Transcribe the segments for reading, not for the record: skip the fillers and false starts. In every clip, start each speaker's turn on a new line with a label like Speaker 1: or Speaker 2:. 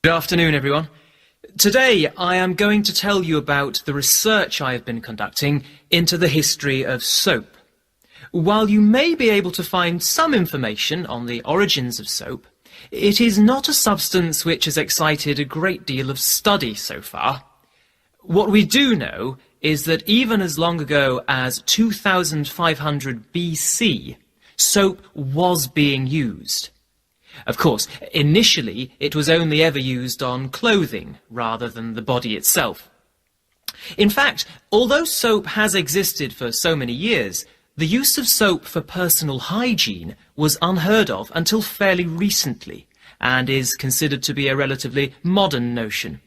Speaker 1: Good afternoon, everyone. Today I am going to tell you about the research I have been conducting into the history of soap. While you may be able to find some information on the origins of soap, it is not a substance which has excited a great deal of study so far. What we do know is that even as long ago as 2500 BC, soap was being used. Of course, initially it was only ever used on clothing rather than the body itself. In fact, although soap has existed for so many years, the use of soap for personal hygiene was unheard of until fairly recently, and is considered to be a relatively modern notion.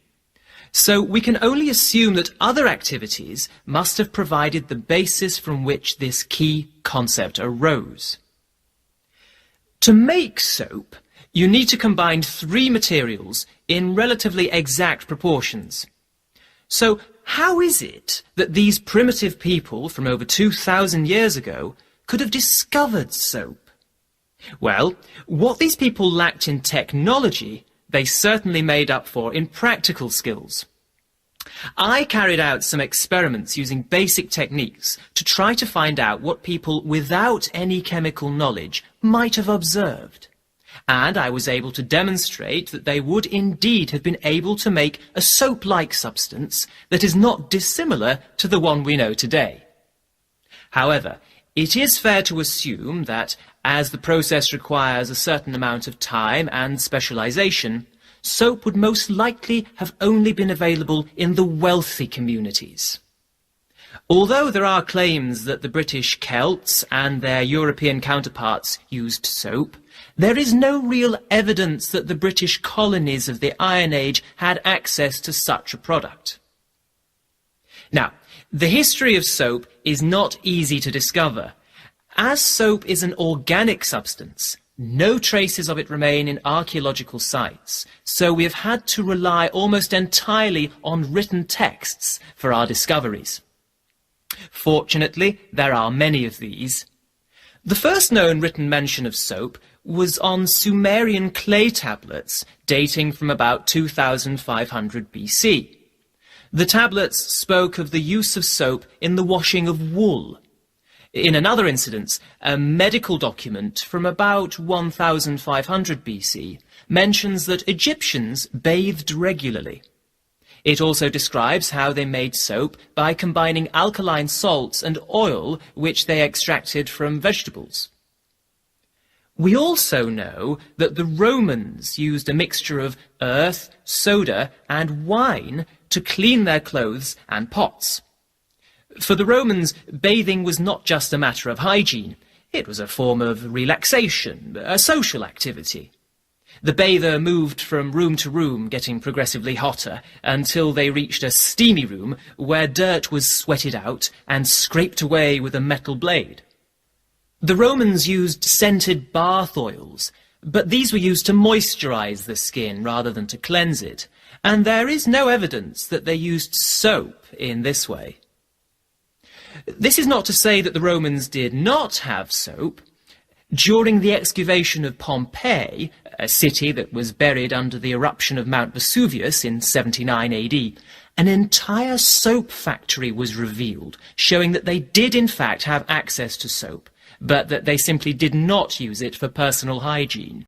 Speaker 1: So we can only assume that other activities must have provided the basis from which this key concept arose. To make soap, you need to combine three materials in relatively exact proportions. So how is it that these primitive people from over 2,000 years ago could have discovered soap? Well, what these people lacked in technology, they certainly made up for in practical skills. I carried out some experiments using basic techniques to try to find out what people without any chemical knowledge might have observed. And I was able to demonstrate that they would indeed have been able to make a soap-like substance that is not dissimilar to the one we know today. However, it is fair to assume that, as the process requires a certain amount of time and specialization, soap would most likely have only been available in the wealthy communities. Although there are claims that the British Celts and their European counterparts used soap, there is no real evidence that the British colonies of the Iron Age had access to such a product. Now, the history of soap is not easy to discover. As soap is an organic substance, no traces of it remain in archaeological sites, so we have had to rely almost entirely on written texts for our discoveries. Fortunately, there are many of these. The first known written mention of soap was on Sumerian clay tablets dating from about 2500 BC. The tablets spoke of the use of soap in the washing of wool. In another incident, a medical document from about 1500 BC mentions that Egyptians bathed regularly. It also describes how they made soap by combining alkaline salts and oil which they extracted from vegetables. We also know that the Romans used a mixture of earth, soda and wine to clean their clothes and pots. For the Romans, bathing was not just a matter of hygiene. It was a form of relaxation, a social activity. The bather moved from room to room, getting progressively hotter, until they reached a steamy room where dirt was sweated out and scraped away with a metal blade. The Romans used scented bath oils, but these were used to moisturize the skin rather than to cleanse it, and there is no evidence that they used soap in this way. This is not to say that the Romans did not have soap. During the excavation of Pompeii, a city that was buried under the eruption of Mount Vesuvius in 79 AD, an entire soap factory was revealed, showing that they did in fact have access to soap, but that they simply did not use it for personal hygiene.